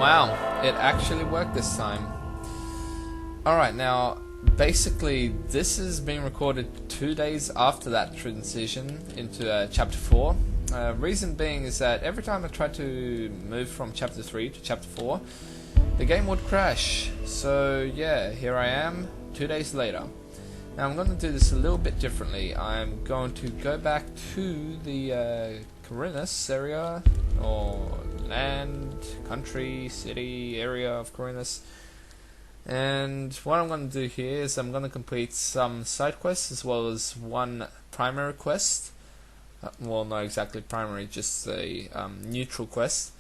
Wow, it actually worked this time. Alright, now basically this is being recorded 2 days after that transition into chapter 4. Reason being is that every time I try to move from chapter 3 to chapter 4, the game would crash. So yeah, here I am 2 days later. Now I'm going to do this a little bit differently. I'm going to go back to the Khorinis area, or land, country, city, area of Khorinis. And what I'm going to do here is I'm going to complete some side quests as well as one primary quest. Well, not exactly primary, just a neutral quest.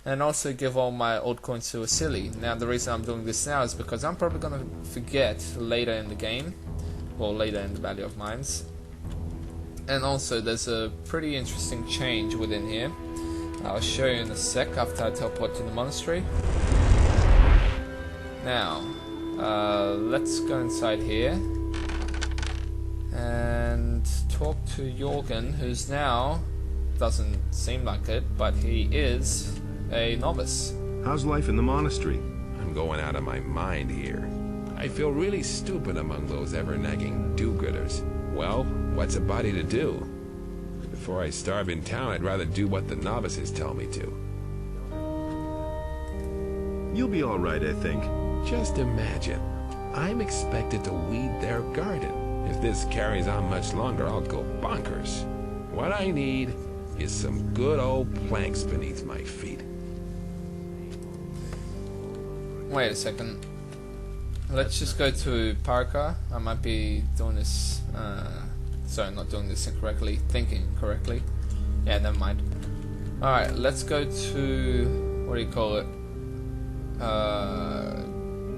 And also give all my old coins to Vasily. Now the reason I'm doing this now is because I'm probably going to forget later in the game, or later in the Valley of Mines. And also there's a pretty interesting change within here. I'll show you in a sec after I teleport to the monastery. Now, let's go inside here and talk to Jorgen, who's now, doesn't seem like it, but he is a novice. How's life in the monastery? I'm going out of my mind here. I feel really stupid among those ever-nagging do-gooders. Well, what's a body to do? Before I starve in town, I'd rather do what the novices tell me to. You'll be all right, I think. Just imagine, I'm expected to weed their garden. If this carries on much longer, I'll go bonkers. What I need is some good old planks beneath my feet. Wait a second. Let's just go to Parka. I might be doing this, sorry, not doing this incorrectly, thinking correctly. Yeah, never mind. Alright, let's go to, what do you call it?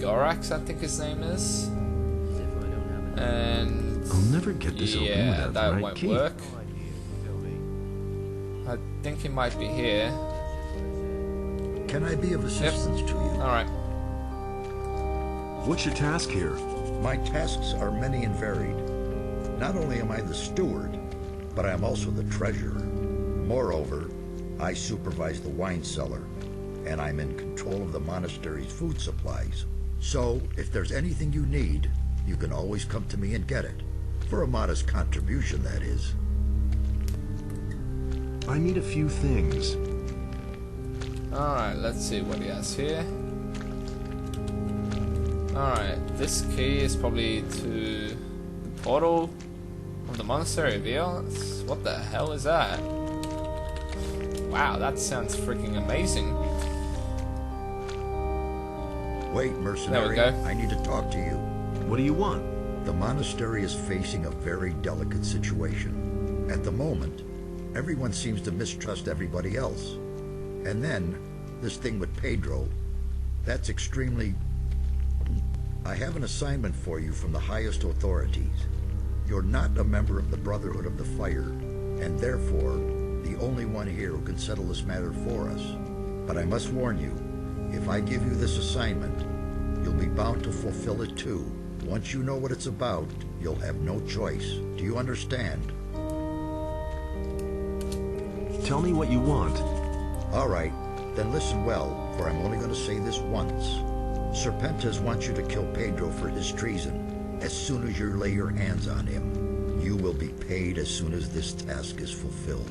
Gorax, I think his name is. And I'll never get this open without the right won't key. work. I think he might be here. Can I be of assistance to you? Alright. What's your task here? My tasks are many and varied. Not only am I the steward, but I am also the treasurer. Moreover, I supervise the wine cellar, and I'm in control of the monastery's food supplies. So, if there's anything you need, you can always come to me and get it. For a modest contribution, that is. I need a few things. Alright, let's see what he has here. Alright, this key is probably to the portal of the monastery of Eos. What the hell is that? Wow, that sounds freaking amazing. Wait, mercenary, There we go. I need to talk to you. What do you want? The monastery is facing a very delicate situation. At the moment, everyone seems to mistrust everybody else. And then, this thing with Pedro, that's extremely... I have an assignment for you from the highest authorities. You're not a member of the Brotherhood of the Fire, and therefore, the only one here who can settle this matter for us. But I must warn you, if I give you this assignment, you'll be bound to fulfill it too. Once you know what it's about, you'll have no choice. Do you understand? Tell me what you want. All right, then listen well, for I'm only going to say this once. Serpentis wants you to kill Pedro for his treason. As soon as you lay your hands on him, you will be paid as soon as this task is fulfilled.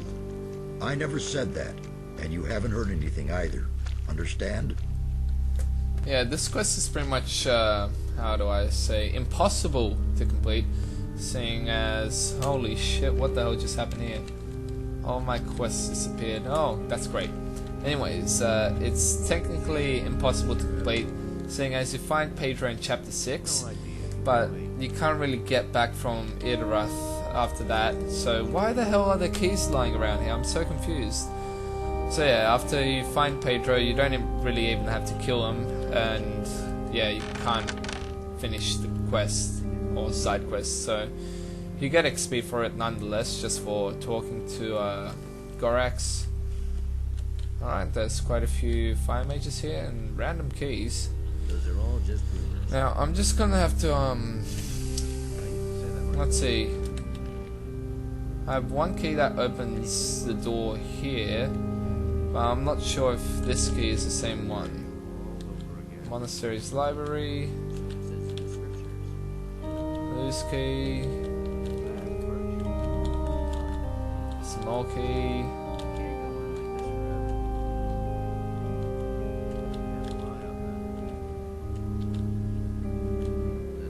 I never said that, and you haven't heard anything either. Understand? Yeah, this quest is pretty much, how do I say, impossible to complete, seeing as, holy shit, what the hell just happened here? All my quests disappeared. Oh, that's great. Anyways, it's technically impossible to complete, seeing as you find Pedro in chapter 6, but you can't really get back from Idarath after that, so why the hell are the keys lying around here? I'm so confused. So yeah, after you find Pedro, you don't really even have to kill him, and yeah, you can't finish the quest, or side quest, so you get XP for it nonetheless, just for talking to Gorax. Alright, there's quite a few fire mages here, and random keys. Those are all just rumors. Now, I'm just gonna have to, let's see. I have one key that opens the door here, but I'm not sure if this key is the same one. Monastery's library. Loose key. Small key.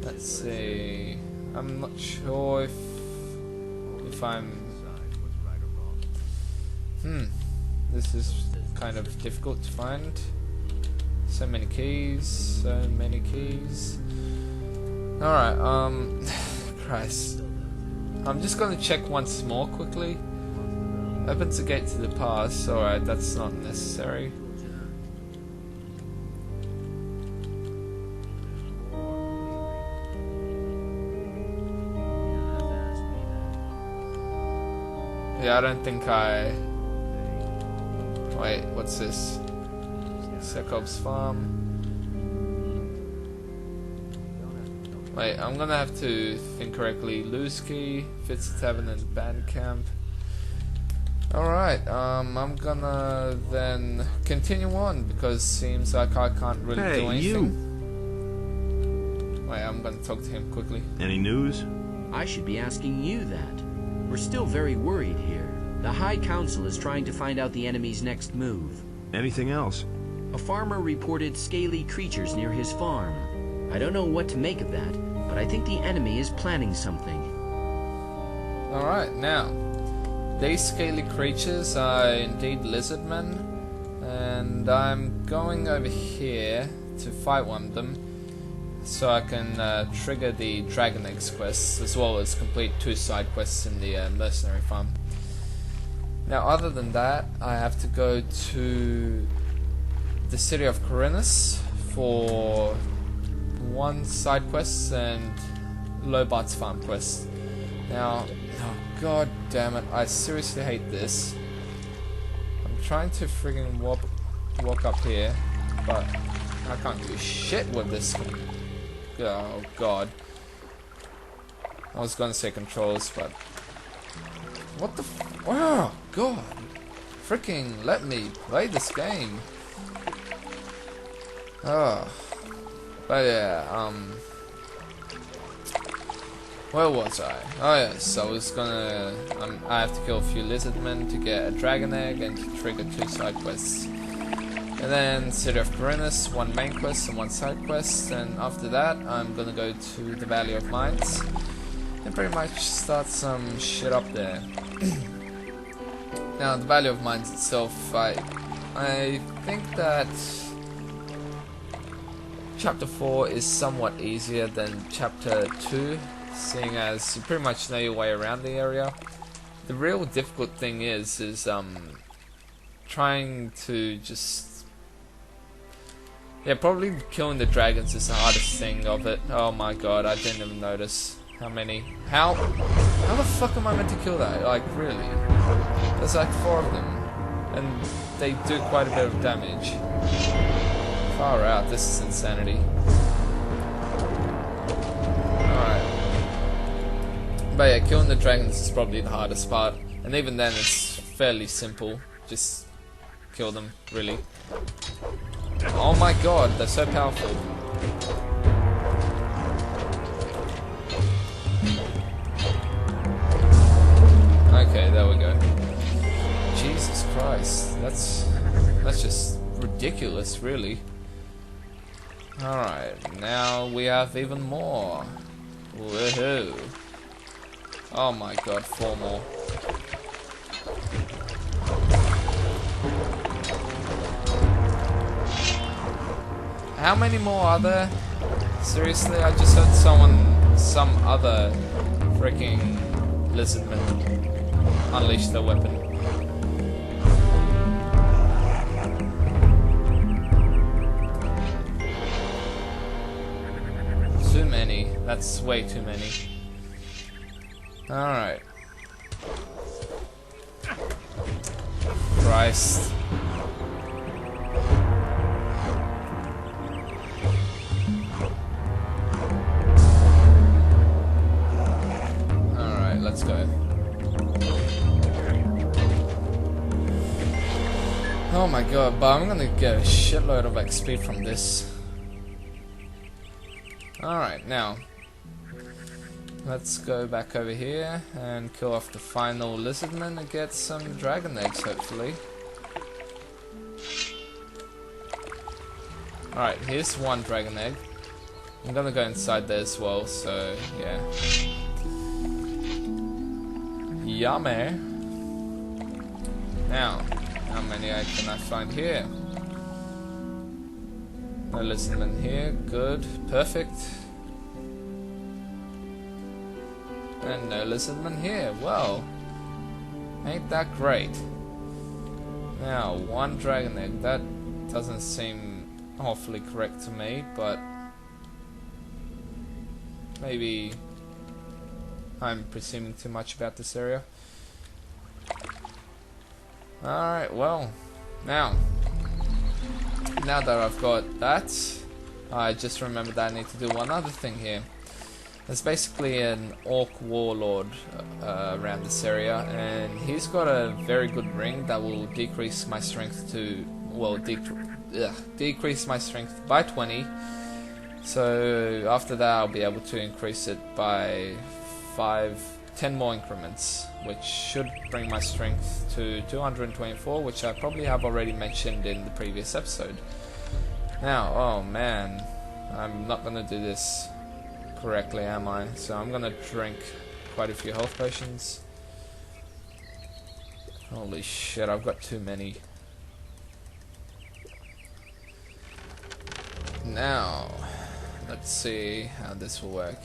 Let's see. I'm not sure if I'm. This is kind of difficult to find. So many keys. So many keys. Alright, Christ. I'm just gonna check once more quickly. Opens the gate to the past. Alright, that's not necessary. Yeah, I don't think I... Wait, what's this? Sekov's farm. Wait, I'm gonna have to think correctly. Loose key, Fitz Tavern and Band Camp. Alright, I'm gonna then continue on because seems like I can't really do anything. Wait, I'm gonna talk to him quickly. Any news? I should be asking you that. We're still very worried here. The High Council is trying to find out the enemy's next move. Anything else? A farmer reported scaly creatures near his farm. I don't know what to make of that, but I think the enemy is planning something. Alright, now, these scaly creatures are indeed lizardmen, and I'm going over here to fight one of them so I can trigger the Dragon Eggs quests as well as complete 2 side quests in the mercenary farm. Now, other than that, I have to go to the city of Khorinis for 1 side quest and Lobart's farm quest. Now, oh god damn it, I seriously hate this. I'm trying to friggin' walk up here, but I can't do shit with this. Oh god. I was gonna say controls, but what the oh god. Freaking let me play this game. Oh. But yeah, where was I? Oh yes, I was gonna I have to kill a few lizardmen to get a dragon egg and to trigger 2 side quests. And then City of Khorinis, 1 main quest and 1 side quest, and after that I'm gonna go to the Valley of Mines and pretty much start some shit up there. Now the Valley of Mines itself, I think that Chapter 4 is somewhat easier than Chapter 2, seeing as you pretty much know your way around the area. The real difficult thing is trying to just... Yeah, probably killing the dragons is the hardest thing of it. Oh my god, I didn't even notice how many. How the fuck am I meant to kill that? Like, really? There's like 4 of them, and they do quite a bit of damage. Far out, this is insanity. Alright. But yeah, killing the dragons is probably the hardest part, and even then it's fairly simple. Just kill them, really. Oh my god, they're so powerful. Okay, there we go. Jesus Christ, that's just ridiculous, really. Alright, now we have even more. Woohoo. Oh my god, 4 more. How many more are there? Seriously, I just heard some other freaking lizardmen unleash their weapon. Too many. That's way too many. Alright. Christ. Alright, let's go. Oh my god, but I'm gonna get a shitload of XP from this. Alright, now let's go back over here and kill off the final lizardman and get some dragon eggs, hopefully. Alright, here's one dragon egg. I'm gonna go inside there as well, so yeah. Yummy. Now, how many eggs can I find here? No lizardman here, good, perfect. And no lizardman here, well, ain't that great. Now, one dragon egg, that doesn't seem awfully correct to me, but maybe I'm presuming too much about this area. Alright, well, now that I've got that, I just remembered that I need to do one other thing here. There's basically an orc warlord around this area, and he's got a very good ring that will decrease my strength to, well, decrease my strength by 20. So after that I'll be able to increase it by 10 more increments, which should bring my strength to 224, which I probably have already mentioned in the previous episode. Now, oh man, I'm not gonna do this correctly, am I? So I'm gonna drink quite a few health potions. Holy shit, I've got too many. Now, let's see how this will work.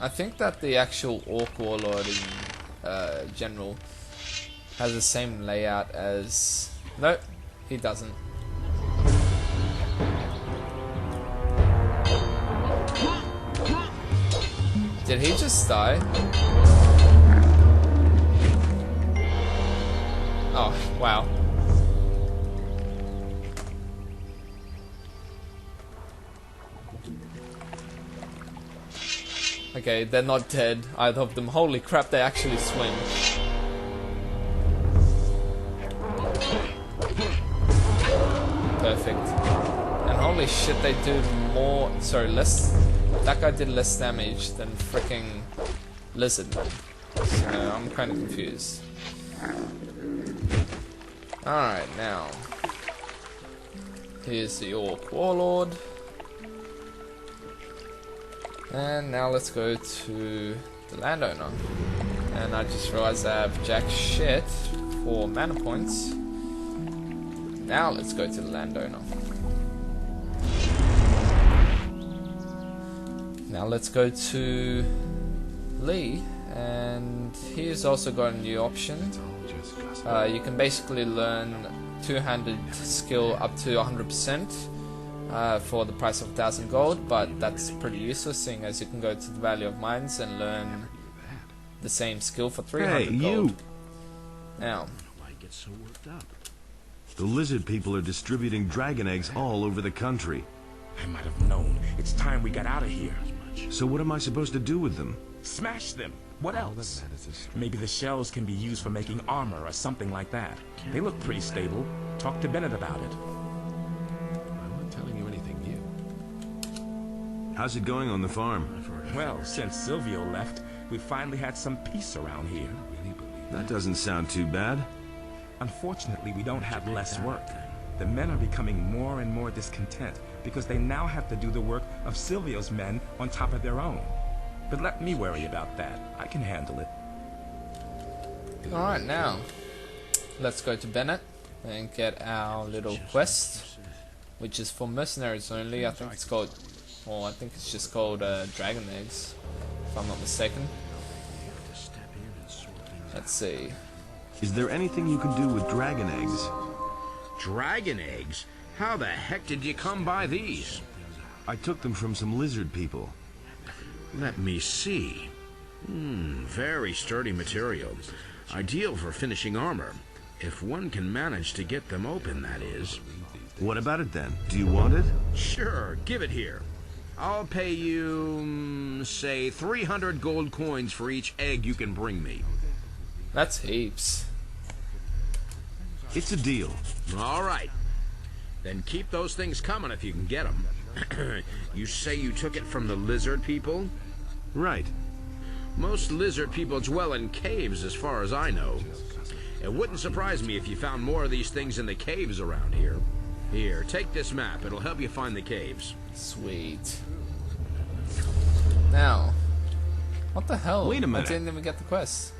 I think that the actual orc warlord in general has the same layout as... Nope, he doesn't. Did he just die? Oh, wow. Okay, they're not dead, either of them. Holy crap, they actually swim. Perfect. And holy shit, they do more... Sorry, less... That guy did less damage than freaking lizardman. So I'm kind of confused. Alright, now. Here's the orc warlord. And now let's go to the landowner. And I just realized I have jack shit for mana points. Now let's go to the landowner. Now let's go to Lee, and he's also got a new option. You can basically learn two-handed skill up to 100%. For the price of 1,000 gold, but that's pretty useless, seeing as you can go to the Valley of Mines and learn the same skill for 300 gold. You. Now, Why get so worked up? The lizard people are distributing dragon eggs all over the country. I might have known. It's time we got out of here. So what am I supposed to do with them? Smash them. What else? Maybe the shells can be used for making armor or something like that. They look pretty stable. Talk to Bennett about it. How's it going on the farm? Well, since Silvio left, we've finally had some peace around here. That doesn't sound too bad. Unfortunately, we don't have less work. The men are becoming more and more discontent because they now have to do the work of Silvio's men on top of their own. But let me worry about that. I can handle it. alright, now let's go to Bennett and get our little quest, which is for mercenaries only. I think it's called... Well, I think it's just called Dragon Eggs, if I'm not mistaken. Let's see. Is there anything you can do with dragon eggs? Dragon eggs? How the heck did you come by these? I took them from some lizard people. Let me see. Very sturdy material. Ideal for finishing armor. If one can manage to get them open, that is. What about it then? Do you want it? Sure, give it here. I'll pay you, say, 300 gold coins for each egg you can bring me. That's heaps. It's a deal. All right. Then keep those things coming if you can get them. You say you took it from the lizard people? Right. Most lizard people dwell in caves as far as I know. It wouldn't surprise me if you found more of these things in the caves around here. Here, take this map. It'll help you find the caves. Sweet. Now, what the hell? Wait a minute. I didn't even get the quest.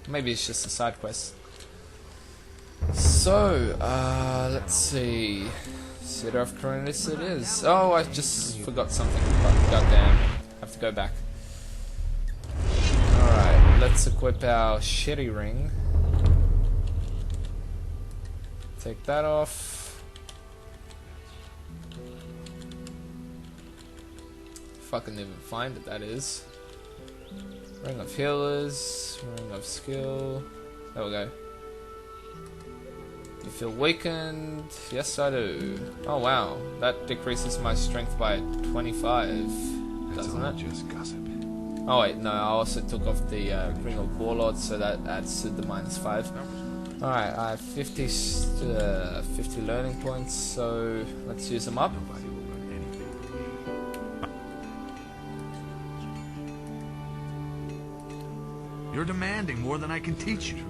Maybe it's just a side quest. So, let's see. City of Khorinis it is. Oh, I just forgot something. Goddamn. Have to go back. Alright, let's equip our shitty ring. Take that off. If I can even find it, that is. Ring of Healers, Ring of Skill. There we go. You feel weakened? Yes, I do. Oh wow, that decreases my strength by 25, doesn't it? Just gossip. Oh wait, no, I also took off the Ring of Warlord, so that adds to the -5. Alright, I have 50 learning points, so let's use them up. You're demanding more than I can teach you.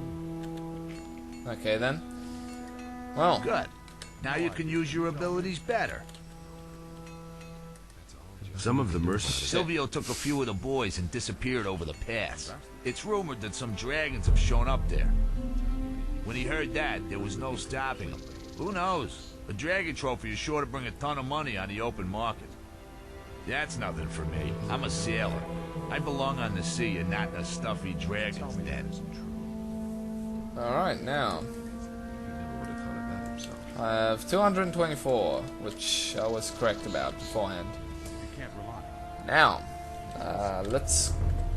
Okay then. Well, Good. Now you can use your abilities better. Some of the mercenaries. Silvio took a few of the boys and disappeared over the pass. It's rumored that some dragons have shown up there. When he heard that, there was no stopping him. Who knows? A dragon trophy is sure to bring a ton of money on the open market. That's nothing for me. I'm a sailor. I belong on the sea and not in a stuffy dragon's den. alright now. I have 224, which I was correct about beforehand. Now, let's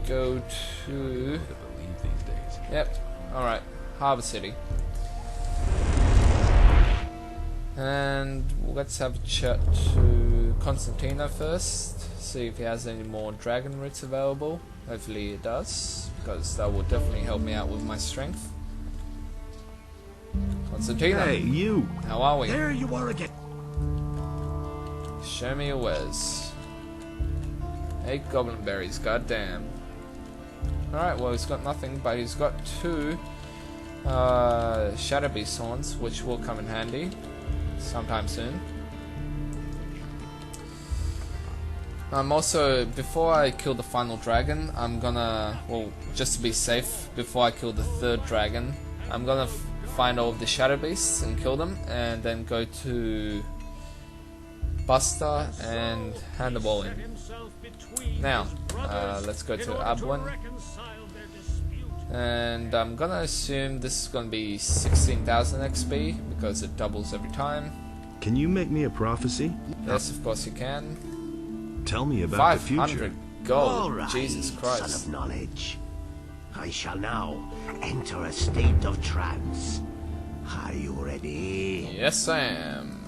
go to... Yep, alright, Harbour City. And let's have a chat to Constantino first, see if he has any more dragon roots available. Hopefully he does, because that will definitely help me out with my strength. Constantino, Hey, you! how are we? There you are again. Show me your wares. 8 goblin berries, goddamn. Alright, well he's got nothing, but he's got 2 Shadow Beast horns, which will come in handy sometime soon. I'm also, before I kill the final dragon, I'm gonna, well, just to be safe, before I kill the 3rd dragon, I'm gonna find all of the Shadow Beasts and kill them, and then go to Buster and hand the ball in. Now, let's go to Abwin. And I'm gonna assume this is gonna be 16,000 XP, because it doubles every time. Can you make me a prophecy? Yes, of course you can. Tell me about the 500 future. gold, All right, Jesus Christ. son of knowledge. I shall now enter a state of trance. Are you ready? Yes, I am.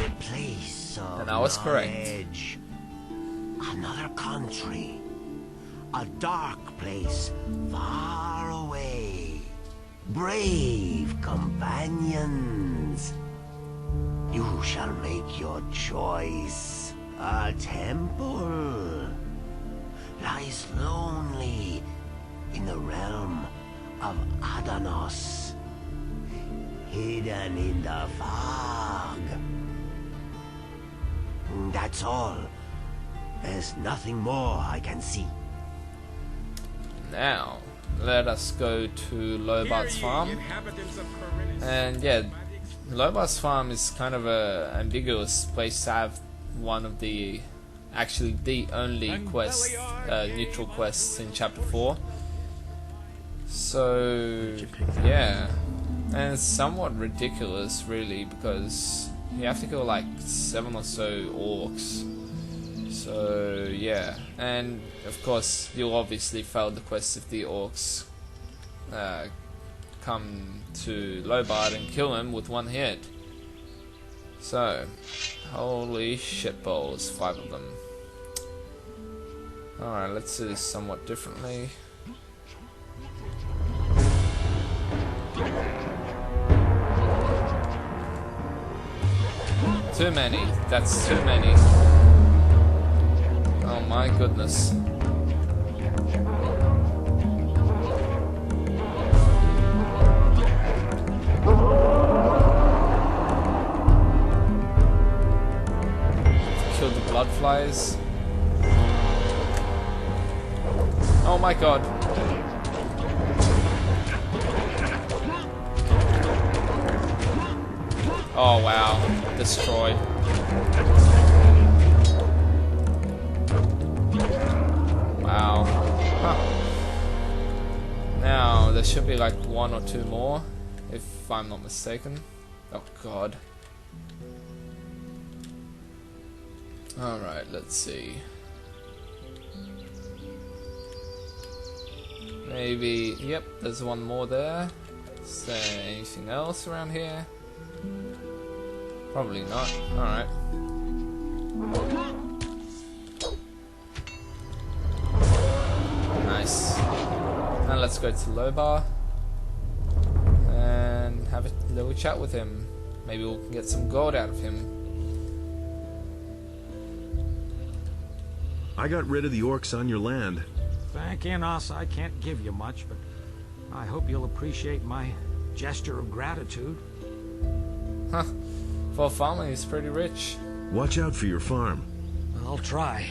The place of And I was correct. knowledge. Another country. A dark place far away. Brave companions. You shall make your choice. A temple lies lonely in the realm of Adanos, hidden in the fog. That's all. There's nothing more I can see. Now, let us go to Lobart's farm. And yeah, Lobart's farm is kind of a ambiguous place to have one of the, actually the only quest, neutral quests in chapter 4. So, yeah. And it's somewhat ridiculous really, because you have to kill like 7 or so orcs. So yeah, and of course you'll obviously fail the quest if the orcs come to Lobart and kill him with 1 hit. So, holy shitballs, 5 of them. Alright, let's do this somewhat differently. Too many. That's too many. Oh my goodness. Kill the blood flies. Oh my god. Oh wow, destroyed. Wow. Huh. Now, there should be like one or two more, if I'm not mistaken. Oh god. Alright, let's see. Maybe, yep, there's one more there. Is there anything else around here? Probably not. Alright. Nice. Now let's go to Lobar and have a little chat with him. Maybe we can get some gold out of him. I got rid of the orcs on your land. Thank Enos, I can't give you much, but I hope you'll appreciate my gesture of gratitude. Huh. For a farmer, he's pretty rich. Watch out for your farm. I'll try.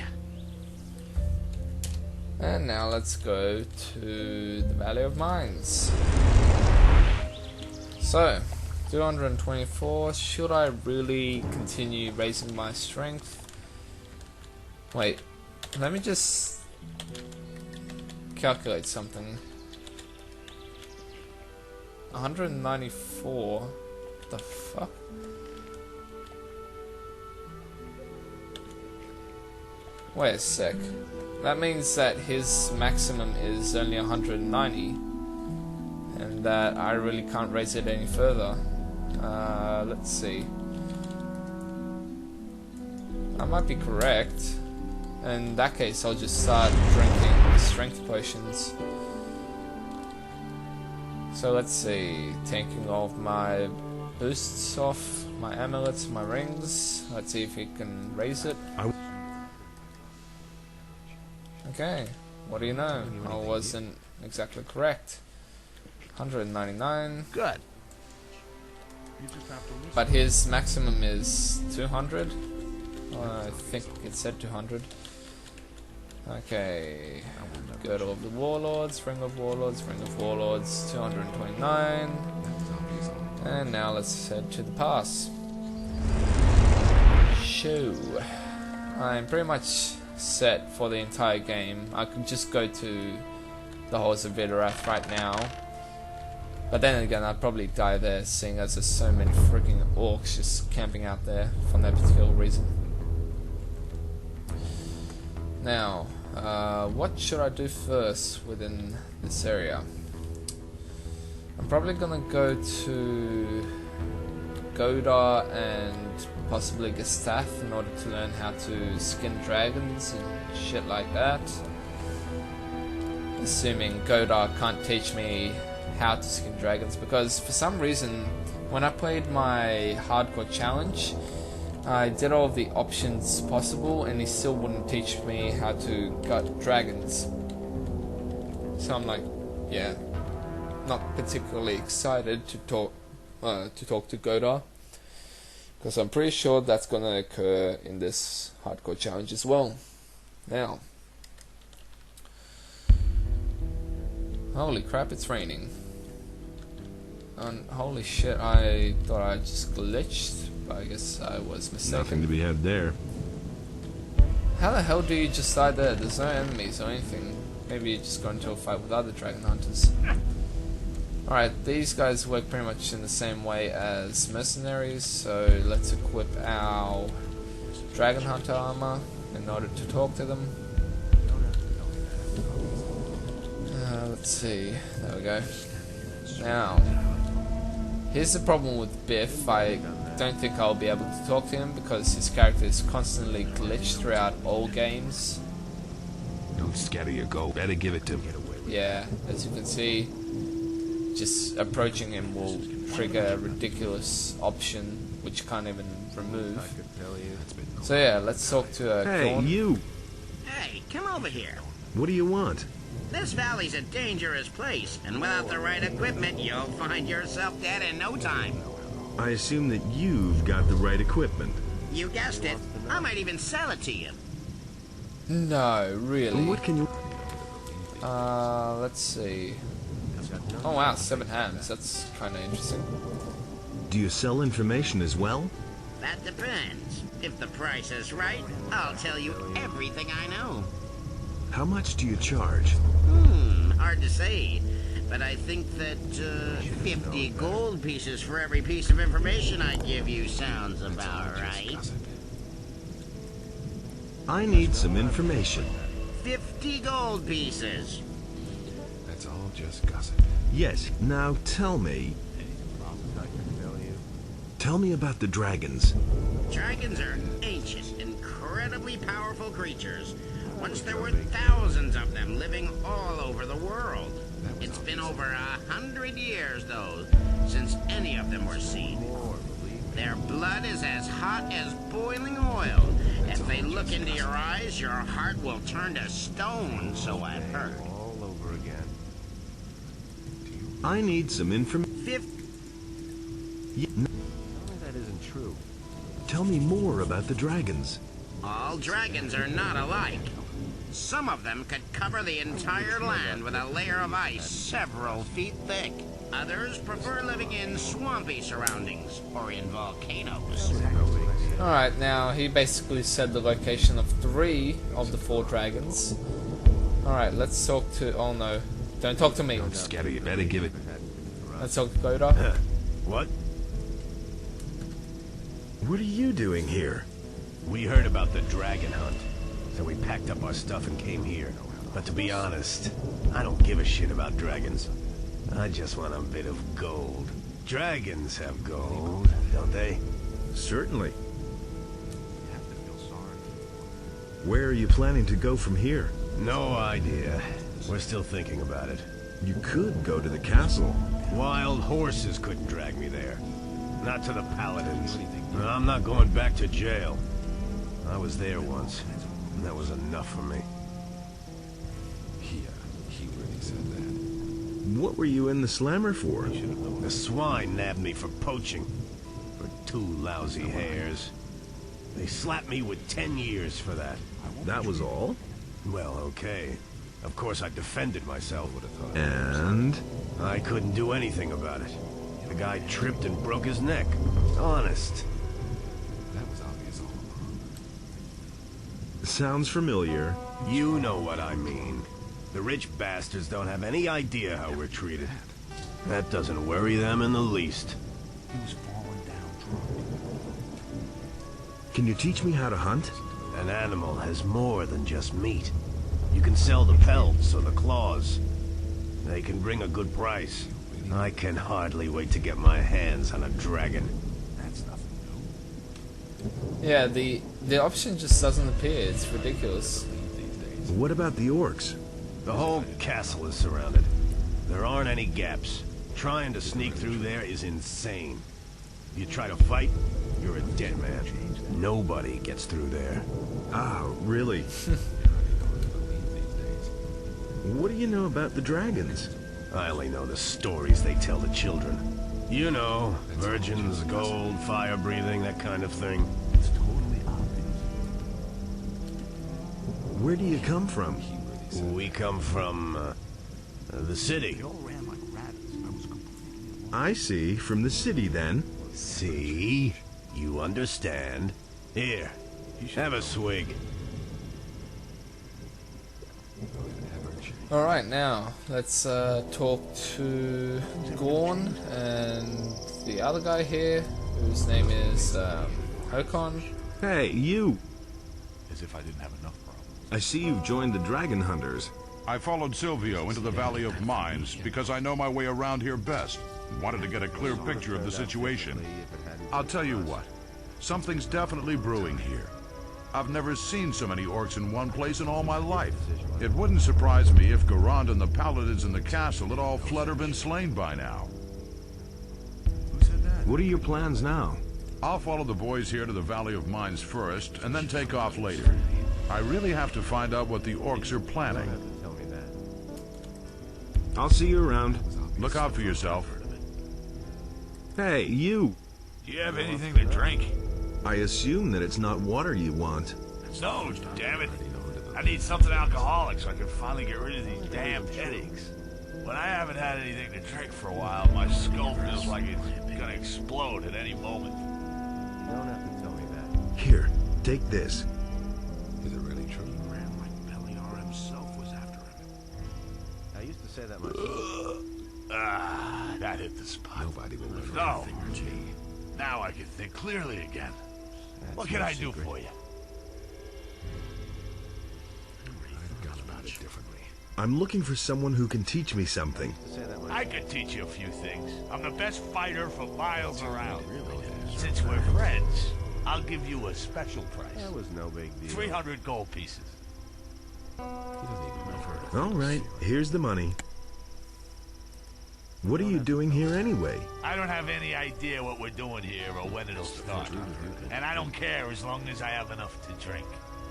And now let's go to the Valley of Mines. So, 224. Should I really continue raising my strength? Wait, let me just calculate something. 194. What the fuck? Wait a sec. That means that his maximum is only 190, and that I really can't raise it any further. Let's see. I might be correct. In that case, I'll just start drinking strength potions. So let's see. Taking all of my boosts off, my amulets, my rings. Let's see if he can raise it. Okay, what do you know? I wasn't exactly correct. 199. Good. But his maximum is 200. I think it said 200. Okay. Girdle of the Warlords, Ring of Warlords, Ring of Warlords, 229. And now let's head to the pass. Shoo. I'm pretty much set for the entire game. I could just go to the Halls of Vidarath right now. But then again, I'd probably die there, seeing as there's so many freaking orcs just camping out there for no particular reason. Now, what should I do first within this area? I'm probably gonna go to Godar and possibly Gothic in order to learn how to skin dragons and shit like that. Assuming Godar can't teach me how to skin dragons, because for some reason when I played my hardcore challenge, I did all of the options possible and he still wouldn't teach me how to gut dragons. So I'm like, yeah, not particularly excited to talk to Godar, because I'm pretty sure that's gonna occur in this hardcore challenge as well. Now, holy crap, it's raining. And holy shit, I thought I just glitched, but I guess I was mistaken. Nothing to be had there. How the hell do you just die there? There's no enemies or anything. Maybe you just got into a fight with other Dragonhunters. Alright, these guys work pretty much in the same way as mercenaries, so let's equip our Dragonhunter armor in order to talk to them. Let's see, there we go. Now, here's the problem with Biff. I don't think I'll be able to talk to him because his character is constantly glitched throughout all games. Don't scatter your gold. Better give it to me. Yeah, as you can see, just approaching him will trigger a ridiculous option which you can't even remove. So yeah, let's talk to Hey, Gorn. you! Hey, come over here. What do you want? This valley's a dangerous place, and without the right equipment, you'll find yourself dead in no time. I assume that you've got the right equipment. You guessed it. I might even sell it to you. No, really. What can you... Let's see. Oh wow, 7 hands. That's kind of interesting. Do you sell information as well? That depends. If the price is right, I'll tell you everything I know. How much do you charge? Hard to say. But I think that 50 gold pieces for every piece of information I give you sounds about right. I need some information. 50 gold pieces. That's all just gossip. Yes, now tell me... Tell me about the dragons. Dragons are ancient, incredibly powerful creatures. Once there were thousands of them living all over the world. It's been over 100 years, though, since any of them were seen. Their blood is as hot as boiling oil. If they look into your eyes, your heart will turn to stone, so I've heard. All over again. I need some information. That isn't true. Tell me more about the dragons. All dragons are not alike. Some of them could cover the entire land with a layer of ice several feet thick. Others prefer living in swampy surroundings or in volcanoes. Alright, now he basically said the location of 3 of the 4 dragons. Alright, let's talk to... Oh no, don't talk to me. Don't scatter, you better give it. Let's talk to Goda. What? What are you doing here? We heard about the dragon hunt, so we packed up our stuff and came here. But to be honest, I don't give a shit about dragons. I just want a bit of gold. Dragons have gold, don't they? Certainly. Where are you planning to go from here? No idea. We're still thinking about it. You could go to the castle. Wild horses couldn't drag me there. Not to the paladins. I'm not going back to jail. I was there once, and that was enough for me. He really said that. What were you in the slammer for? The swine nabbed me for poaching. For 2 lousy hares. They slapped me with 10 years for that. That was all? Well, okay. Of course I defended myself. And? I couldn't do anything about it. The guy tripped and broke his neck. Honest. That was obvious all along. Sounds familiar. You know what I mean. The rich bastards don't have any idea how we're treated. That doesn't worry them in the least. He was falling down drunk. Can you teach me how to hunt? An animal has more than just meat. You can sell the pelts or the claws. They can bring a good price. I can hardly wait to get my hands on a dragon. That's nothing new. Yeah, the option just doesn't appear. It's ridiculous. What about the orcs? The whole castle is surrounded. There aren't any gaps. Trying to sneak through there is insane. If you try to fight, you're a dead man. Nobody gets through there. Ah, really? What do you know about the dragons? I only know the stories they tell the children. You know, virgins, gold, fire breathing, that kind of thing. It's totally obvious. Where do you come from? We come from, the city. They all ran like rabbits. I was completely alone. I see, from the city then. See? You understand. Here, have a swig. Alright, now let's talk to Gorn and the other guy here, whose name is Hokon. Hey, you! As if I didn't have enough problems. I see you've joined the Dragonhunters. I followed Silvio into the Valley of Mines because I know my way around here best. Wanted to get a clear picture of the situation. I'll tell you what, something's definitely brewing here. I've never seen so many orcs in one place in all my life. It wouldn't surprise me if Garand and the paladins in the castle had all fled or been slain by now. What are your plans now? I'll follow the boys here to the Valley of Mines first, and then take off later. I really have to find out what the orcs are planning. I'll see you around. Look out for yourself. Hey, you! Do you have anything to drink? I assume that it's not water you want. No, damn it. I need something alcoholic so I can finally get rid of these damn headaches. When I haven't had anything to drink for a while, my skull feels like it's gonna explode at any moment. You don't have to tell me that. Here, take this. Is it really true? He ran like Beliar himself was after him. I used to say that myself. That hit the spot. Nobody will live No. Now I can think clearly again. What can I do for you? I've gone about it differently. I'm looking for someone who can teach me something. I could teach you a few things. I'm the best fighter for miles around. Since we're friends, I'll give you a special price. That was no big deal. 300 gold pieces. All right, here's the money. What are you doing here anyway? I don't have any idea what we're doing here or when it'll start. And I don't care as long as I have enough to drink.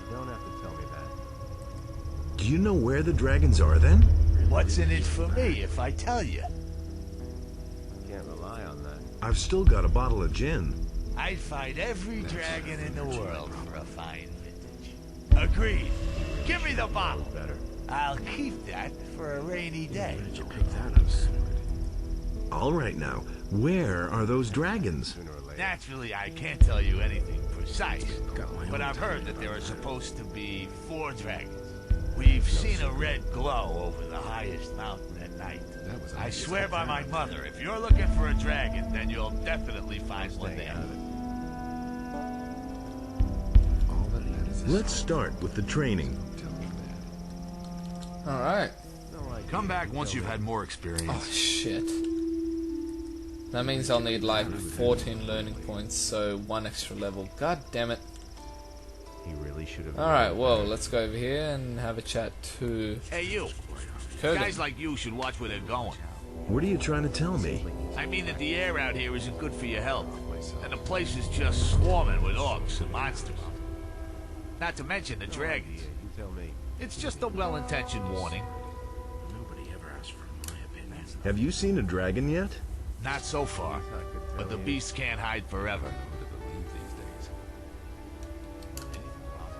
You don't have to tell me that. Do you know where the dragons are then? What's in it for me if I tell you? Can't rely on that. I've still got a bottle of gin. I'd fight every dragon in the world for a fine vintage. Agreed. Give me the bottle. Better. I'll keep that for a rainy day. All right now, where are those dragons? Naturally, I can't tell you anything precise, but I've heard that there are supposed to be 4 dragons. We've seen a red glow over the highest mountain at night. I swear by my mother, if you're looking for a dragon, then you'll definitely find one there. Let's start with the training. Alright. Come back once you've had more experience. Oh, shit. That means I'll need like 14 learning points, so 1 extra level. God damn it. He really should have. Alright, well, let's go over here and have a chat to Hey, you. Kurgan. Guys like you should watch where they're going. What are you trying to tell me? I mean that the air out here isn't good for your health, and the place is just swarming with orcs and monsters. Not to mention the dragons. You tell me. It's just a well-intentioned warning. Nobody ever asked for my opinion. Have you seen a dragon yet? Not so far, but the beasts can't hide forever.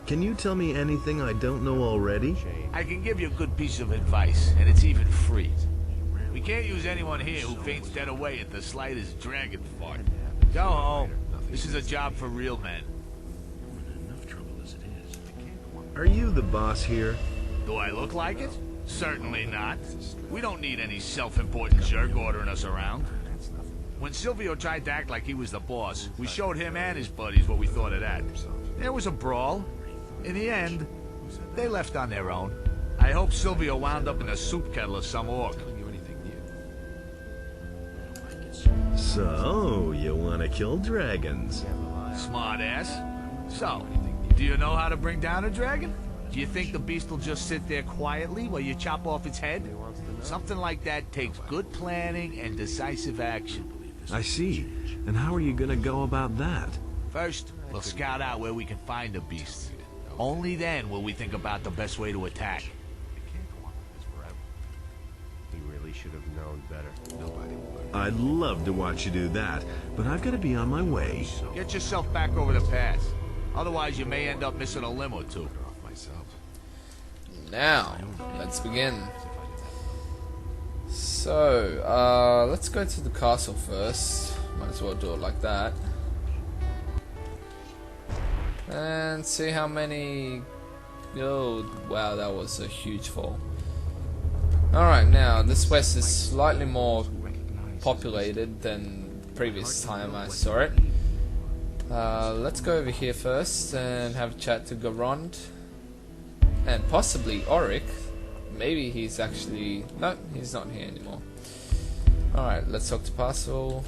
Can you tell me anything I don't know already? I can give you a good piece of advice, and it's even free. We can't use anyone here who faints dead away at the slightest dragon fart. Go home. This is a job for real men. Enough trouble as it is. Are you the boss here? Do I look like it? Certainly not. We don't need any self-important jerk ordering us around. When Silvio tried to act like he was the boss, we showed him and his buddies what we thought of that. There was a brawl. In the end, they left on their own. I hope Silvio wound up in a soup kettle of some orc. So, you want to kill dragons? Smart ass. So, do you know how to bring down a dragon? Do you think the beast will just sit there quietly while you chop off its head? Something like that takes good planning and decisive action. I see. And how are you going to go about that? First, we'll scout out where we can find the beast. Only then will we think about the best way to attack. He really should have known better. I'd love to watch you do that, but I've got to be on my way. Get yourself back over the pass. Otherwise, you may end up missing a limb or two. Now, let's begin. So, let's go to the castle first. Might as well do it like that. And see how many... Oh, wow, that was a huge fall. Alright, now, this quest is slightly more populated than the previous time I saw it. Let's go over here first and have a chat to Garond. And possibly Auric. Maybe he's actually... No, he's not here anymore. Alright, let's talk to Parcel.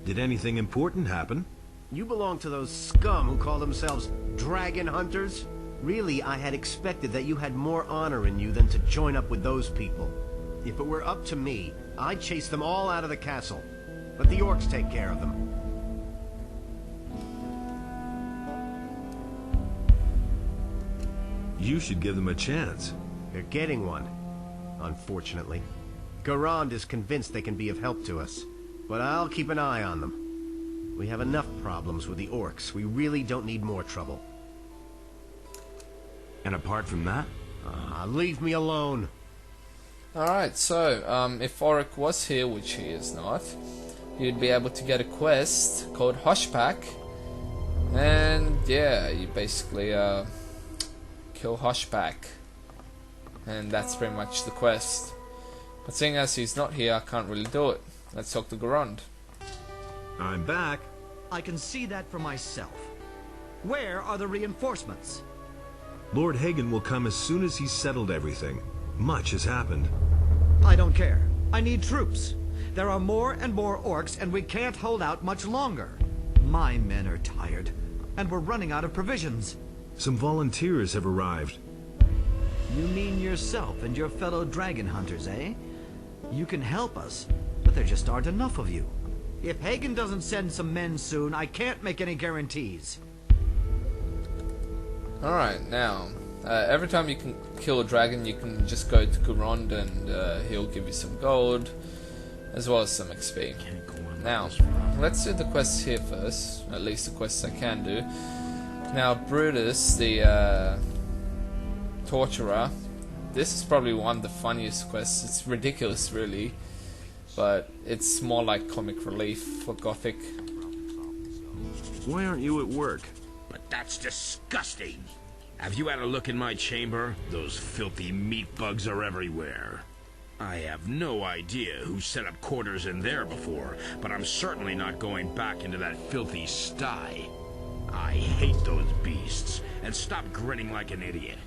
Did anything important happen? You belong to those scum who call themselves Dragonhunters? Really, I had expected that you had more honor in you than to join up with those people. If it were up to me, I'd chase them all out of the castle. Let the orcs take care of them. You should give them a chance. They're getting one, unfortunately. Garand is convinced they can be of help to us, but I'll keep an eye on them. We have enough problems with the orcs. We really don't need more trouble. And apart from that? Leave me alone. Alright, so, if Oric was here, which he is not, you'd be able to get a quest called Hoshpak. And, yeah, you basically, kill Hoshpak. And that's pretty much the quest. But seeing as he's not here, I can't really do it. Let's talk to Garand. I'm back. I can see that for myself. Where are the reinforcements? Lord Hagen will come as soon as he's settled everything. Much has happened. I don't care. I need troops. There are more and more orcs, and we can't hold out much longer. My men are tired, and we're running out of provisions. Some volunteers have arrived. You mean yourself and your fellow Dragonhunters, eh? You can help us, but there just aren't enough of you. If Hagen doesn't send some men soon, I can't make any guarantees. Alright, now, every time you can kill a dragon, you can just go to Garand and he'll give you some gold, as well as some XP. Now, let's do the quests here first, at least the quests I can do. Now, Brutus, the Torturer, this is probably one of the funniest quests. It's ridiculous, really, but it's more like comic relief for Gothic. Why aren't you at work? But that's disgusting. Have you had a look in my chamber? Those filthy meat bugs are everywhere. I have no idea who set up quarters in there before, but I'm certainly not going back into that filthy sty. I hate those beasts, and stop grinning like an idiot.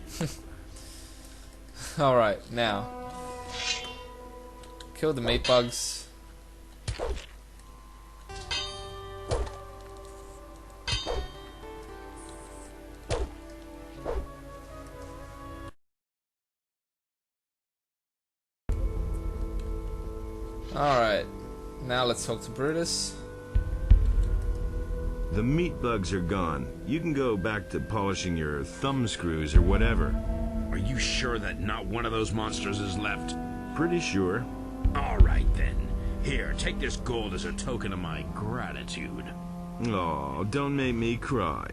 Alright, now, kill the meat bugs. Alright, now let's talk to Brutus. The meat bugs are gone. You can go back to polishing your thumb screws or whatever. Are you sure that not one of those monsters is left? Pretty sure. Alright then. Here, take this gold as a token of my gratitude. Oh, don't make me cry.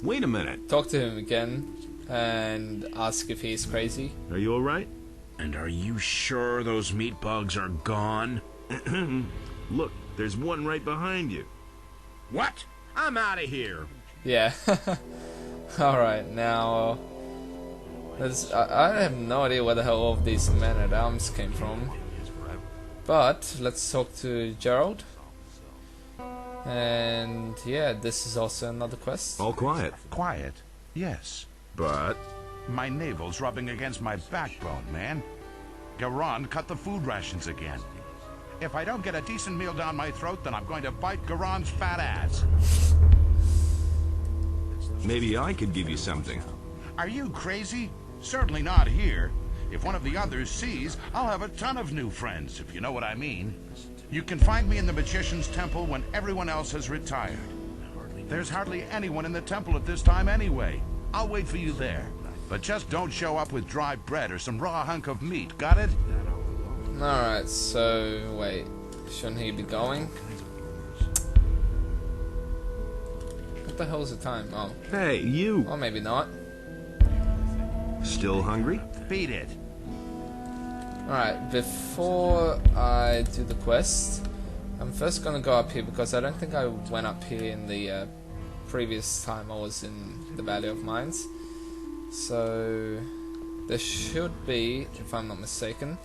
Wait a minute. Talk to him again and ask if he's crazy. Are you alright? And are you sure those meat bugs are gone? Look, there's one right behind you. What? I'm out of here. Yeah. Alright, now... I have no idea where the hell all of these men-at-arms came from. But, let's talk to Gerald. And, yeah, this is also another quest. All quiet. Quiet? Yes. But... My navel's rubbing against my backbone, man. Garand cut the food rations again. If I don't get a decent meal down my throat, then I'm going to bite Garand's fat ass. Maybe I could give you something. Are you crazy? Certainly not here. If one of the others sees, I'll have a ton of new friends, if you know what I mean. You can find me in the Magician's Temple when everyone else has retired. There's hardly anyone in the temple at this time anyway. I'll wait for you there. But just don't show up with dry bread or some raw hunk of meat, got it? Alright, so, wait. Shouldn't he be going? What the hell's the time? Oh. Hey, you! Or maybe not. Still hungry? Beat it. Alright, before I do the quest, I'm first gonna go up here because I don't think I went up here in the previous time I was in the Valley of Mines. So, there should be, if I'm not mistaken,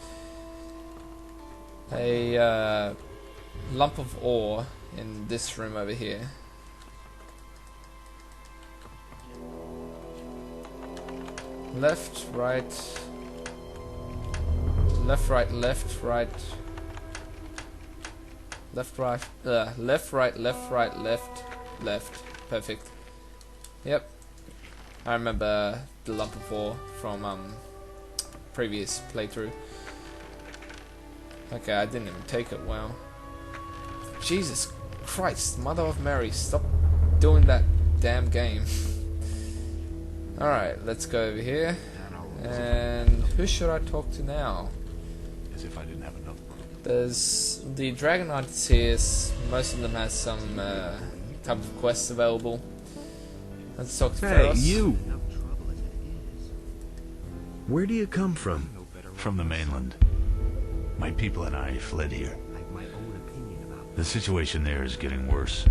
a lump of ore in this room over here. Left, right, left, right, left, right, left, right, left, right, left, right, left, left. Perfect. Yep. I remember the lump of ore from previous playthrough. Okay, I didn't even take it. Wow. Jesus Christ, Mother of Mary, stop doing that damn game. Alright, let's go over here. And who should I talk to now? As if I didn't have enough. There's the Dragonhunters here. Most of them has some type of quests available. Let's talk to Hey, Feroz. you! Where do you come from? From the mainland. My people and I fled here. The situation there is getting worse.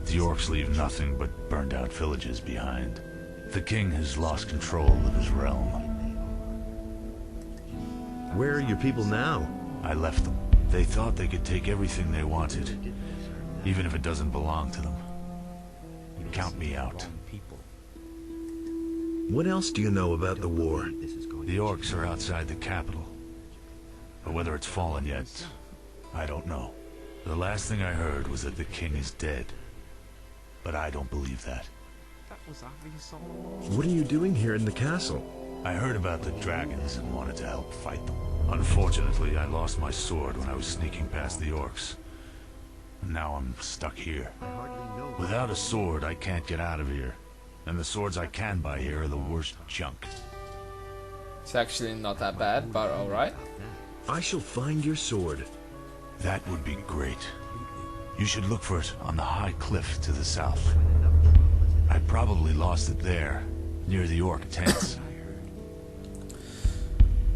The orcs leave nothing but burned out villages behind. The king has lost control of his realm. Where are your people now? I left them. They thought they could take everything they wanted, even if it doesn't belong to them. Count me out. What else do you know about the war? The orcs are outside the capital. But whether it's fallen yet, I don't know. The last thing I heard was that the king is dead. But I don't believe that. What are you doing here in the castle? I heard about the dragons and wanted to help fight them. Unfortunately, I lost my sword when I was sneaking past the orcs. And now I'm stuck here. Without a sword, I can't get out of here. And the swords I can buy here are the worst junk. It's actually not that bad, but alright. I shall find your sword. That would be great. You should look for it on the high cliff to the south. I probably lost it there, near the orc tents.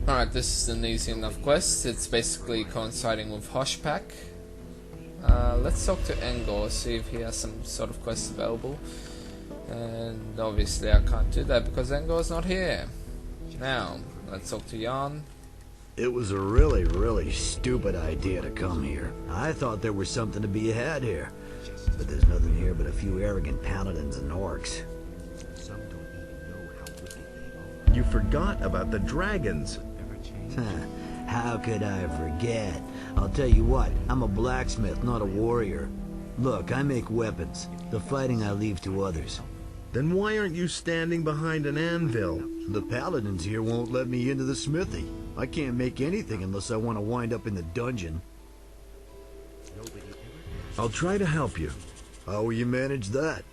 Alright, this is an easy enough quest. It's basically coinciding with Hoshpak. Let's talk to Engor, see if he has some sort of quest available. And obviously I can't do that because Engor's not here. Now, let's talk to Jan. It was a really stupid idea to come here. I thought there was something to be had here. But there's nothing here but a few arrogant paladins and orcs. You forgot about the dragons. How could I forget? I'll tell you what, I'm a blacksmith, not a warrior. Look, I make weapons. The fighting I leave to others. Then why aren't you standing behind an anvil? The paladins here won't let me into the smithy. I can't make anything unless I want to wind up in the dungeon. I'll try to help you. How will you manage that?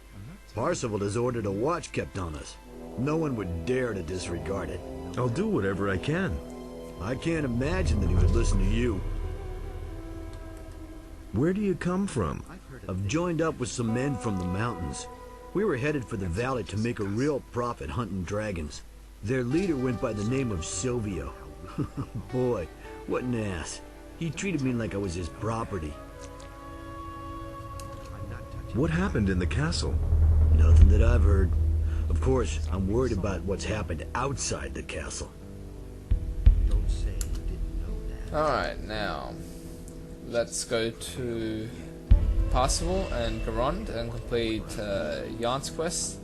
Parsifal has ordered a watch kept on us. No one would dare to disregard it. I'll do whatever I can. I can't imagine that he would listen to you. Where do you come from? I've joined up with some men from the mountains. We were headed for the valley to make a real profit hunting dragons. Their leader went by the name of Silvio. Boy, what an ass. He treated me like I was his property. What happened in the castle? Nothing that I've heard. Of course, I'm worried about what's happened outside the castle. Alright, now let's go to Parsifal and Garond and complete Jan's quest.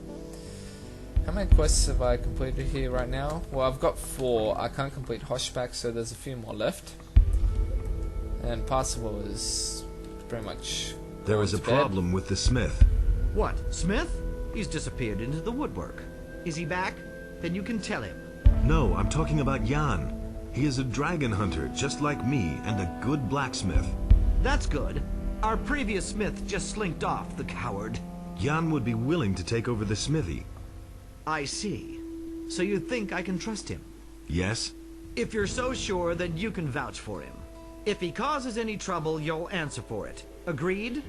How many quests have I completed here right now? Well, I've got 4. I can't complete Hoshpak, so there's a few more left. And Parsifal is pretty much... There was a problem with the smith. What, Smith? He's disappeared into the woodwork. Is he back? Then you can tell him. No, I'm talking about Jan. He is a dragon hunter, just like me, and a good blacksmith. That's good. Our previous smith just slinked off, the coward. Jan would be willing to take over the smithy. I see. So you think I can trust him? Yes? If you're so sure, then you can vouch for him. If he causes any trouble, you'll answer for it. Agreed?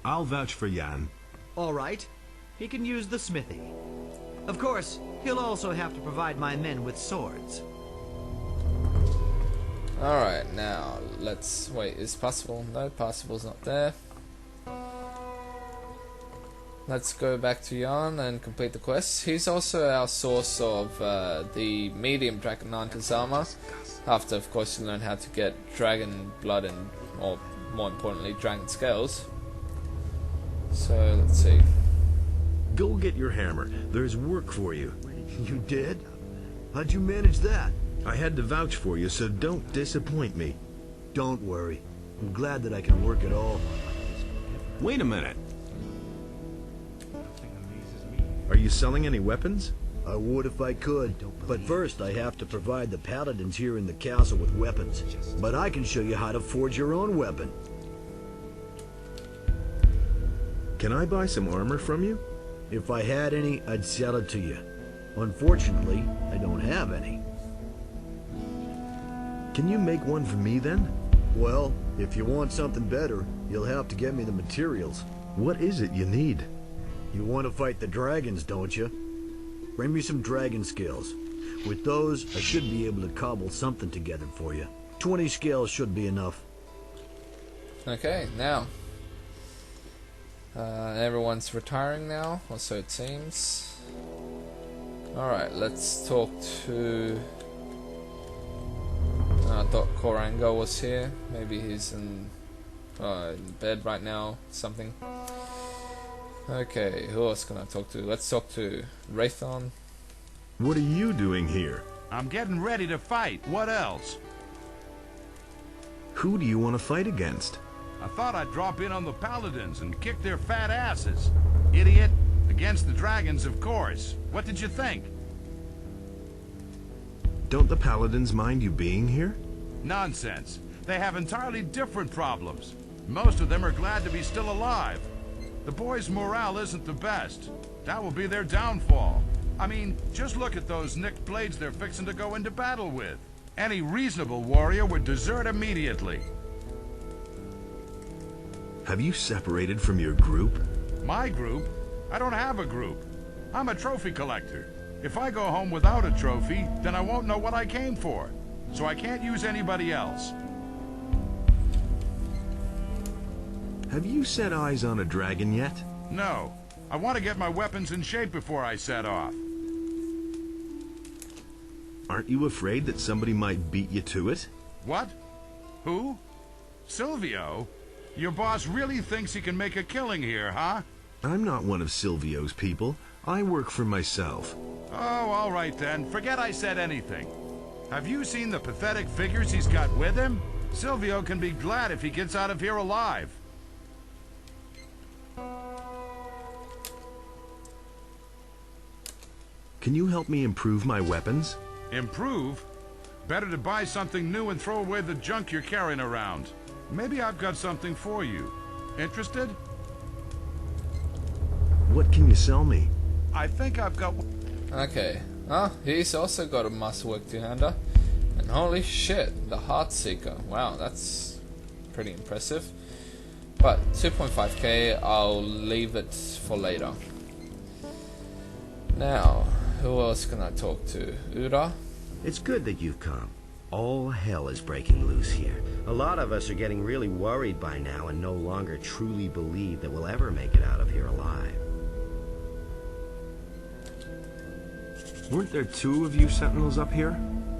I'll vouch for Jan. All right. He can use the smithy. Of course, he'll also have to provide my men with swords. Alright, now let's... Wait, is Parsifal? No, Parsifal's not there. Let's go back to Jan and complete the quest. He's also our source of the medium Dragonhunters armor. After, of course, you learn how to get dragon blood and, or more importantly, dragon scales. So, let's see. Go get your hammer. There's work for you. You did? How'd you manage that? I had to vouch for you, so don't disappoint me. Don't worry. I'm glad that I can work at all. Wait a minute. Are you selling any weapons? I would if I could, but first I have to provide the paladins here in the castle with weapons. But I can show you how to forge your own weapon. Can I buy some armor from you? If I had any, I'd sell it to you. Unfortunately, I don't have any. Can you make one for me then? Well, if you want something better, you'll have to get me the materials. What is it you need? You want to fight the dragons, don't you? Bring me some dragon scales. With those, I should be able to cobble something together for you. 20 scales should be enough. Okay, now. Everyone's retiring now, or so it seems. Alright, let's talk to... I thought Korango was here. Maybe he's in bed right now, something. Okay, who else can I talk to? Let's talk to Raython. What are you doing here? I'm getting ready to fight. What else? Who do you want to fight against? I thought I'd drop in on the paladins and kick their fat asses. Idiot. Against the dragons, of course. What did you think? Don't the paladins mind you being here? Nonsense. They have entirely different problems. Most of them are glad to be still alive. The boys' morale isn't the best. That will be their downfall. I mean, just look at those nicked blades they're fixing to go into battle with. Any reasonable warrior would desert immediately. Have you separated from your group? My group? I don't have a group. I'm a trophy collector. If I go home without a trophy, then I won't know what I came for. So I can't use anybody else. Have you set eyes on a dragon yet? No. I want to get my weapons in shape before I set off. Aren't you afraid that somebody might beat you to it? What? Who? Silvio? Your boss really thinks he can make a killing here, huh? I'm not one of Silvio's people. I work for myself. Oh, all right then. Forget I said anything. Have you seen the pathetic figures he's got with him? Silvio can be glad if he gets out of here alive. Can you help me improve my weapons? Improve? Better to buy something new and throw away the junk you're carrying around. Maybe I've got something for you. Interested? What can you sell me? I think I've got... Okay. He's also got a masterwork two-hander. And holy shit, the Heartseeker. Wow, that's pretty impressive. But 2.5k, I'll leave it for later. Now, who else can I talk to? Ura? It's good that you've come. All hell is breaking loose here. A lot of us are getting really worried by now and no longer truly believe that we'll ever make it out of here alive. Weren't there two of you sentinels up here?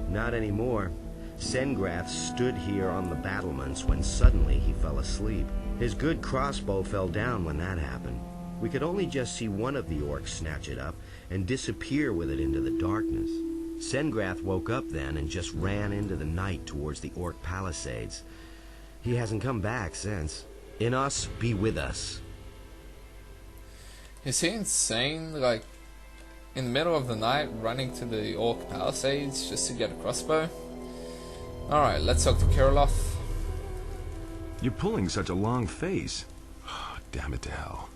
Not anymore. Sengrath stood here on the battlements when suddenly he fell asleep. His good crossbow fell down when that happened. We could only just see one of the orcs snatch it up and disappear with it into the darkness. Sengrath woke up then and just ran into the night towards the orc palisades. He hasn't come back since. In us, be with us. Is he insane? Like, in the middle of the night, running to the orc palisades just to get a crossbow? Alright, let's talk to Kirillov. You're pulling such a long face. Damn it to hell.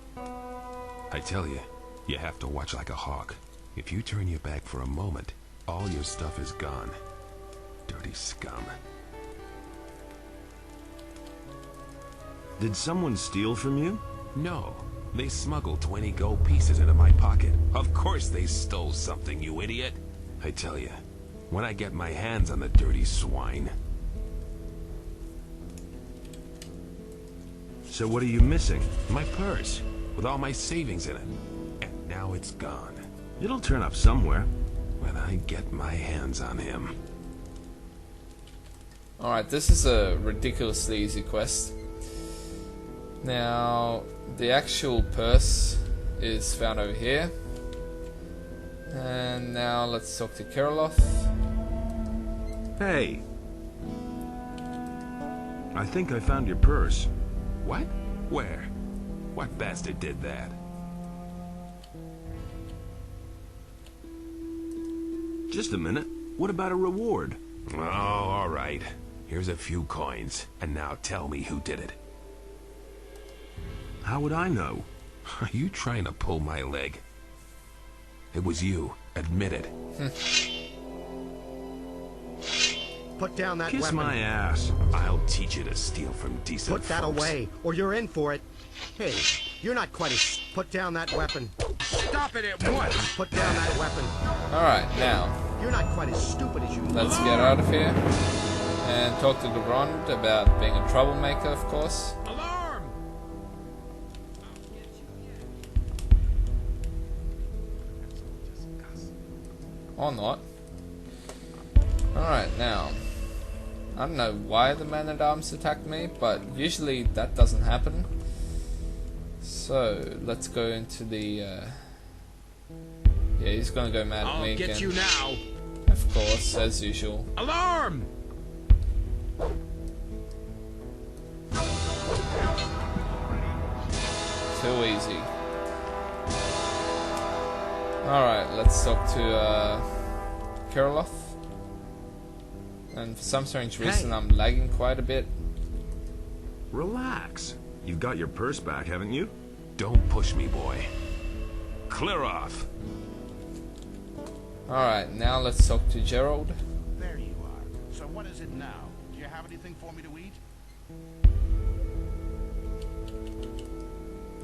I tell you, you have to watch like a hawk. If you turn your back for a moment, all your stuff is gone. Dirty scum. Did someone steal from you? No. They smuggled 20 gold pieces into my pocket. Of course they stole something, you idiot. I tell you, when I get my hands on the dirty swine. So what are you missing? My purse, with all my savings in it. And now it's gone. It'll turn up somewhere. When I get my hands on him. Alright, this is a ridiculously easy quest. Now, the actual purse is found over here. And now let's talk to Kirillov. Hey. I think I found your purse. What? Where? What bastard did that? Just a minute. What about a reward? Oh, all right. Here's a few coins. And now tell me who did it. How would I know? Are you trying to pull my leg? It was you. Admit it. Put down that Kiss weapon. my ass. I'll teach you to steal from decent Put that folks. away, or you're in for it. Hey, you're not quite as... Put down that weapon. Stop it at once! Put down that weapon. Alright, now, You're not quite as stupid as you look. let's get out of here and talk to Durand about being a troublemaker, of course. Alarm! Or not. Alright, now, I don't know why the man-at-arms attacked me, but usually that doesn't happen. So, let's go into the, yeah, he's gonna go mad at me again. I'll get you now! Of course, as usual. Alarm! Too easy. Alright, let's talk to, Kirillov. And for some strange reason, I'm lagging quite a bit. Relax. You've got your purse back, haven't you? Don't push me, boy. Clear off. Alright, now let's talk to Gerald. There you are. So what is it now? Do you have anything for me to eat?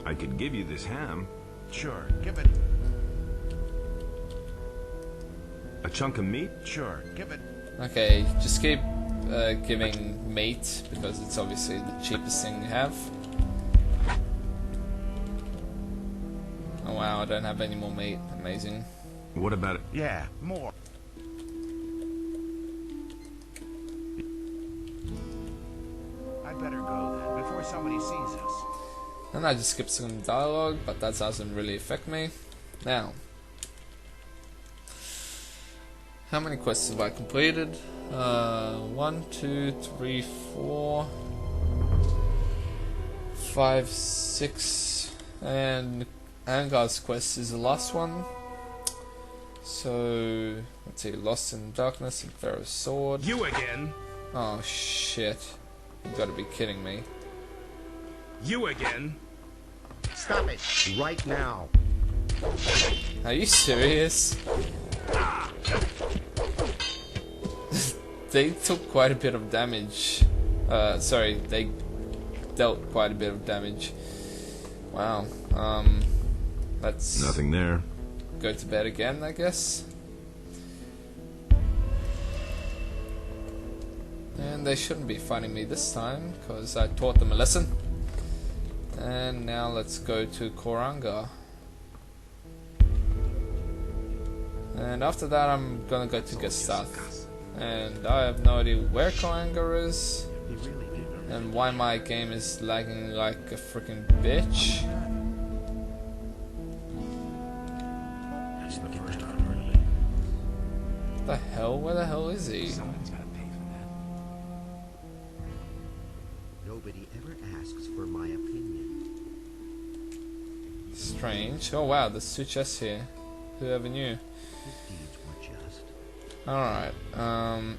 I could give you this ham. Sure, give it. A chunk of meat? Sure, give it. Okay, just keep giving meat, because it's obviously the cheapest thing you have. Oh wow, I don't have any more meat. Amazing. What about it? Yeah, more. I better go then, before somebody sees us. And I just skipped some dialogue, but that doesn't really affect me. Now, how many quests have I completed? 1, 2, 3, 4, 5, 6, and Angar's quest is the last one. So, let's see, Lost in Darkness and Pharaoh's Sword. You again? Oh shit. You gotta be kidding me. You again? Stop it right now. Are you serious? They took quite a bit of damage. Sorry, they dealt quite a bit of damage. Wow. Let's nothing there. Go to bed again, I guess. And they shouldn't be fighting me this time, because I taught them a lesson. And now let's go to Koranga. And after that I'm gonna go to Gothic. And I have no idea where Koranga is, and why my game is lagging like a freaking bitch. That's the first I've heard of it. What the hell? Where the hell is he? Someone's gotta pay for that. Nobody ever asks for my opinion. Strange. Oh wow, there's 2 chests here. Whoever knew. Alright, I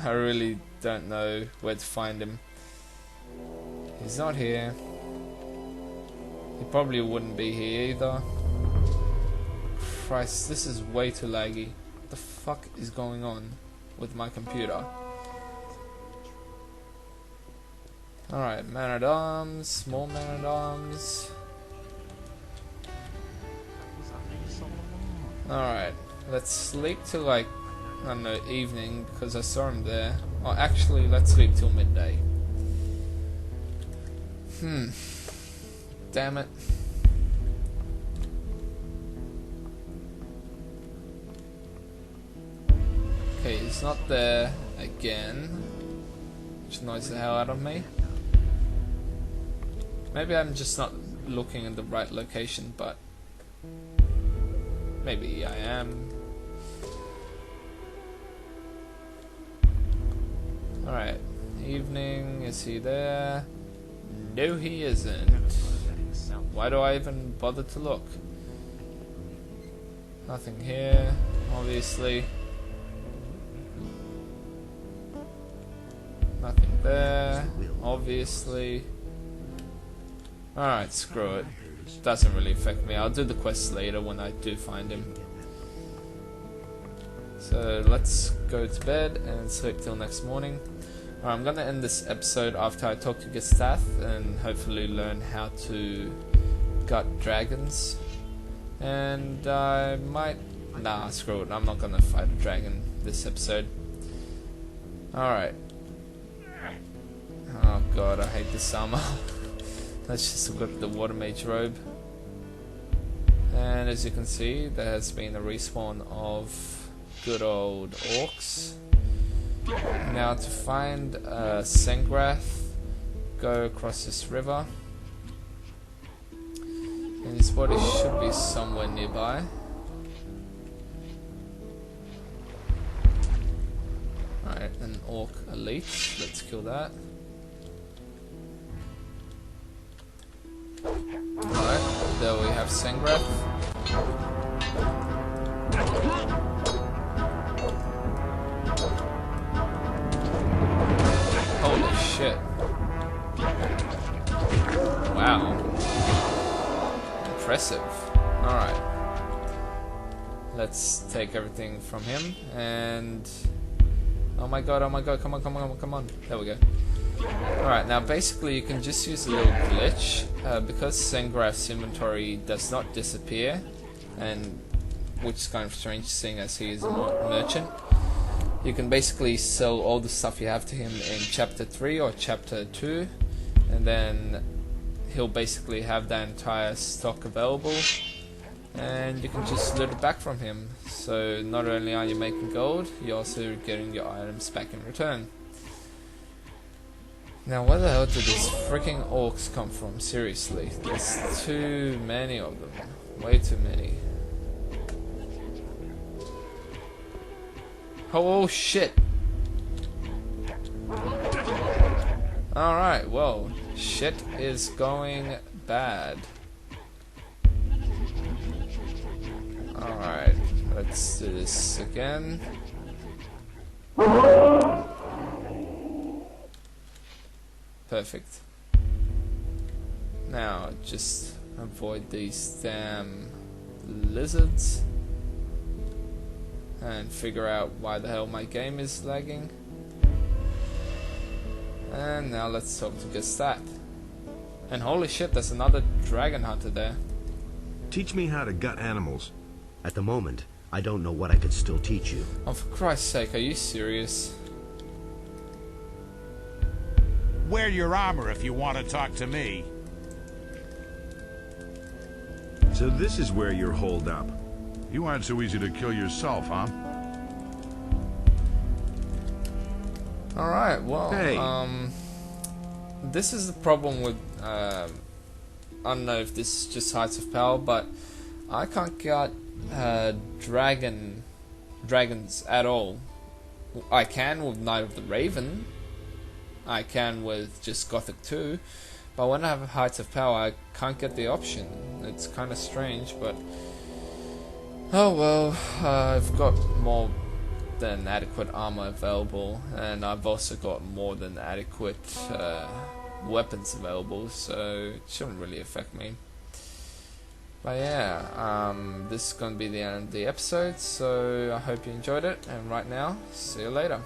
really don't know where to find him. He's not here. He probably wouldn't be here either. Christ, this is way too laggy. What the fuck is going on with my computer? Alright, man-at-arms, small man-at-arms. Alright. Let's sleep till like, I don't know, evening, because I saw him there. Or actually, let's sleep till midday. Damn it. Okay, he's not there again, which annoys the hell out of me. Maybe I'm just not looking in the right location, but maybe I am. Alright, evening, is he there? No, he isn't. Why do I even bother to look? Nothing here, obviously. Nothing there, obviously. Alright, screw it. Doesn't really affect me. I'll do the quest later when I do find him. So let's go to bed and sleep till next morning. Alright, I'm gonna end this episode after I talk to Gothic and hopefully learn how to gut dragons. And I might... Nah, screw it. I'm not gonna fight a dragon this episode. Alright. Oh god, I hate this armor. Let's just equip the water mage robe. And as you can see, there has been a respawn of good old orcs. Now to find Sengrath, go across this river. And his body should be somewhere nearby. Alright, an orc elite. Let's kill that. Alright, there we have Sengrath. Holy shit. Wow. Impressive. Alright. Let's take everything from him and... oh my god, come on. There we go. Alright, now basically you can just use a little glitch. Because Sengrath's inventory does not disappear, and which is kind of strange seeing as he is a merchant. You can basically sell all the stuff you have to him in chapter 3 or chapter 2, and then he'll basically have that entire stock available, and you can just loot it back from him. So not only are you making gold, you're also getting your items back in return. Now where the hell did these freaking orcs come from? Seriously, there's too many of them. Way too many. Oh shit! Alright, well, shit is going bad. Alright, let's do this again. Perfect. Now, just avoid these damn lizards and figure out why the hell my game is lagging. And now let's talk to Gothic. And holy shit, there's another dragon hunter there. Teach me how to gut animals. At the moment, I don't know what I could still teach you. Oh, for Christ's sake, are you serious? Wear your armor if you want to talk to me. So this is where you're holed up. You aren't so easy to kill yourself, huh? Alright, well, hey. This is the problem with, I don't know if this is just Heights of Power, but I can't get dragons at all. I can with Knight of the Raven, I can with just Gothic 2, but when I have Heights of Power I can't get the option. It's kind of strange, but oh well, I've got more than adequate armor available, and I've also got more than adequate weapons available, so it shouldn't really affect me. But yeah, this is going to be the end of the episode, so I hope you enjoyed it, and right now, see you later.